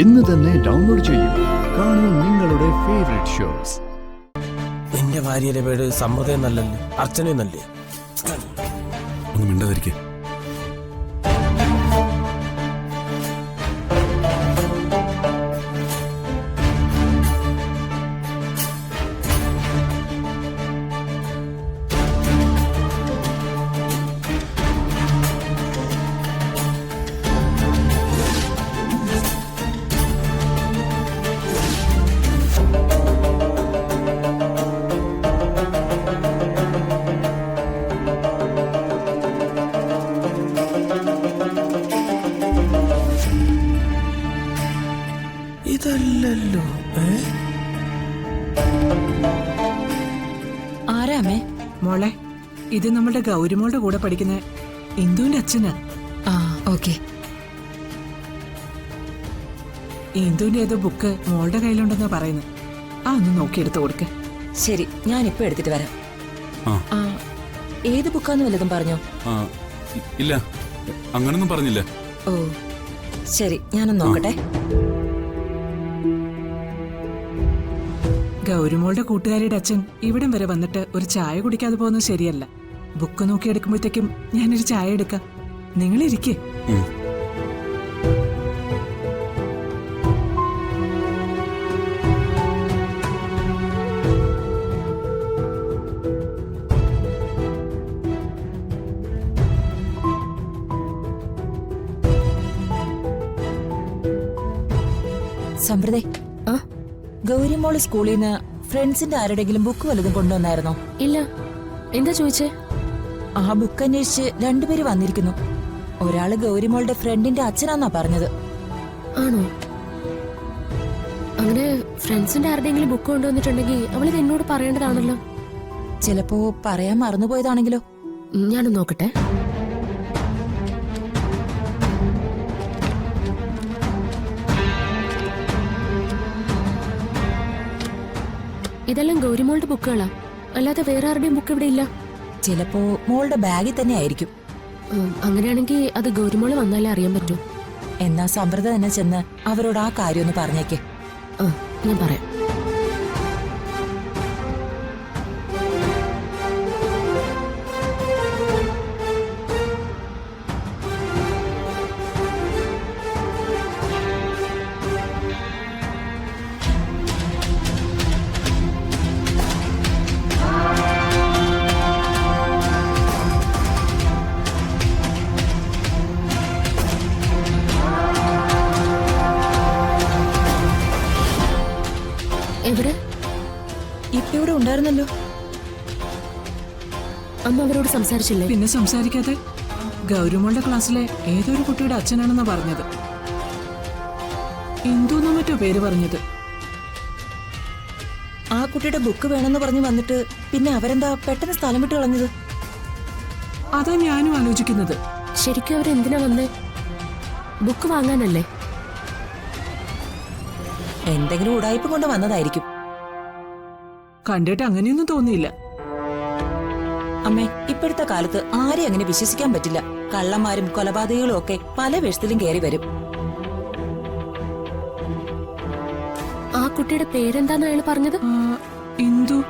ഇന്ന് തന്നെ ഡൗൺലോഡ് ചെയ്യൂ. കാണൂ നിങ്ങളുടെ ഫേവറേറ്റ് ഷോസ്. എന്റെ ഭാര്യയുടെ പേര് സമൃദ്ധ എന്നല്ലല്ലേ, അർച്ചന എന്നല്ലേ? ഒന്ന് മിണ്ടാതിരിക്കേ. ഇതല്ലല്ലോ. ആരാമേ? മോളെ, ഇത് നമ്മുടെ ഗൗരിമോളുടെ കൂടെ പഠിക്കുന്ന ഇന്ദുവിന്റെ അച്ഛനാ. ആ, ഓക്കെ. ഇന്ദുവിന്റെ ഏതോ ബുക്ക് മോളുടെ കയ്യിലുണ്ടെന്നാ പറയുന്നത്. ഒന്ന് നോക്കിയെടുത്ത് കൊടുക്ക. ശരി, ഞാനിപ്പോ എടുത്തിട്ട് വരാം. ആ. ഏത് ബുക്കാന്ന് വല്ലതും പറഞ്ഞോ? ഇല്ല, അങ്ങനൊന്നും പറഞ്ഞില്ല. ഓ ശരി, ഞാനൊന്ന് നോക്കട്ടെ. ഗൗരിമോളുടെ കൂട്ടുകാരിയുടെ അച്ഛൻ ഇവിടം വരെ വന്നിട്ട് ഒരു ചായ കുടിക്കാതെ പോകുന്നത് ശരിയല്ല. ബുക്ക് നോക്കി എടുക്കുമ്പോഴത്തേക്കും ഞാനൊരു ചായ എടുക്കാം. നിങ്ങളിരിക്കേ. സമൃദ്ധേ, ഗൗരിമോള് സ്കൂളിൽ നിന്ന് ഫ്രണ്ട്സിന്റെ ആരുടെങ്കിലും ബുക്ക് വല്ലതും കൊണ്ടുവന്നായിരുന്നോ? ഇല്ല. എന്താ ചോദിച്ചേ? ആ ബുക്ക് അന്വേഷിച്ച് രണ്ടുപേര് വന്നിരിക്കുന്നു. ഒരാള് ഗൗരിമോളുടെ ഫ്രണ്ടിന്റെ അച്ഛനാന്നാ പറഞ്ഞത്. ആണോ? അങ്ങനെ ഫ്രണ്ട്സിന്റെ ആരുടെയെങ്കിലും ബുക്ക് കൊണ്ടുവന്നിട്ടുണ്ടെങ്കിൽ അവളിത് എന്നോട് പറയേണ്ടതാണല്ലോ. ചിലപ്പോ പറയാൻ മറന്നുപോയതാണെങ്കിലോ? ഞാനൊന്ന് നോക്കട്ടെ. ഇതെല്ലാം ഗൗരിമോളുടെ ബുക്കുകളാ, അല്ലാതെ വേറെ ആരുടെയും ബുക്ക് ഇവിടെ ഇല്ല. ചിലപ്പോ മോളുടെ ബാഗിൽ തന്നെ ആയിരിക്കും. അങ്ങനെയാണെങ്കിൽ അത് ഗൗരിമോള് വന്നാലേ അറിയാൻ പറ്റൂ. എന്നാ സമൃദ്ധ തന്നെ ചെന്ന് അവരോട് ആ കാര്യം ഒന്ന് പറഞ്ഞേക്കേ. ഞാൻ പറയാം. എവിടെ? ഇപ്പൊ ഇവിടെ ഉണ്ടായിരുന്നല്ലോ. അമ്മ അവരോട് സംസാരിച്ചില്ലേ? പിന്നെ സംസാരിക്കാതെ. ഗൗരിമോളുടെ ക്ലാസ്സിലെ ഏതൊരു കുട്ടിയുടെ അച്ഛനാണെന്നാ പറഞ്ഞത്. ഇന്ദുന്നോ മറ്റോ പേര് പറഞ്ഞത്. ആ കുട്ടിയുടെ ബുക്ക് വേണമെന്ന് പറഞ്ഞു വന്നിട്ട് പിന്നെ അവരെന്താ പെട്ടെന്ന് സ്ഥലം വിട്ട് കളഞ്ഞത്? അതാ ഞാനും ആലോചിക്കുന്നത്. ശരിക്കും അവരെന്തിനാ വന്നേ? ബുക്ക് വാങ്ങാനല്ലേ? എന്തെങ്കിലും ഉടായ്പ കൊണ്ട് വന്നതായിരിക്കും. കണ്ടിട്ട് അങ്ങനെയൊന്നും തോന്നിയില്ല. അമ്മേ, ഇപ്പോഴത്തെ കാലത്ത് ആരെയും അങ്ങനെ വിശ്വസിക്കാൻ പറ്റില്ല. കള്ളന്മാരും കൊലപാതകങ്ങളും ഒക്കെ പല വേഷത്തിലും കയറി വരും. ആ കുട്ടിയുടെ പേരെന്താന്ന് അയാൾ പറഞ്ഞത്? ഇന്ദു.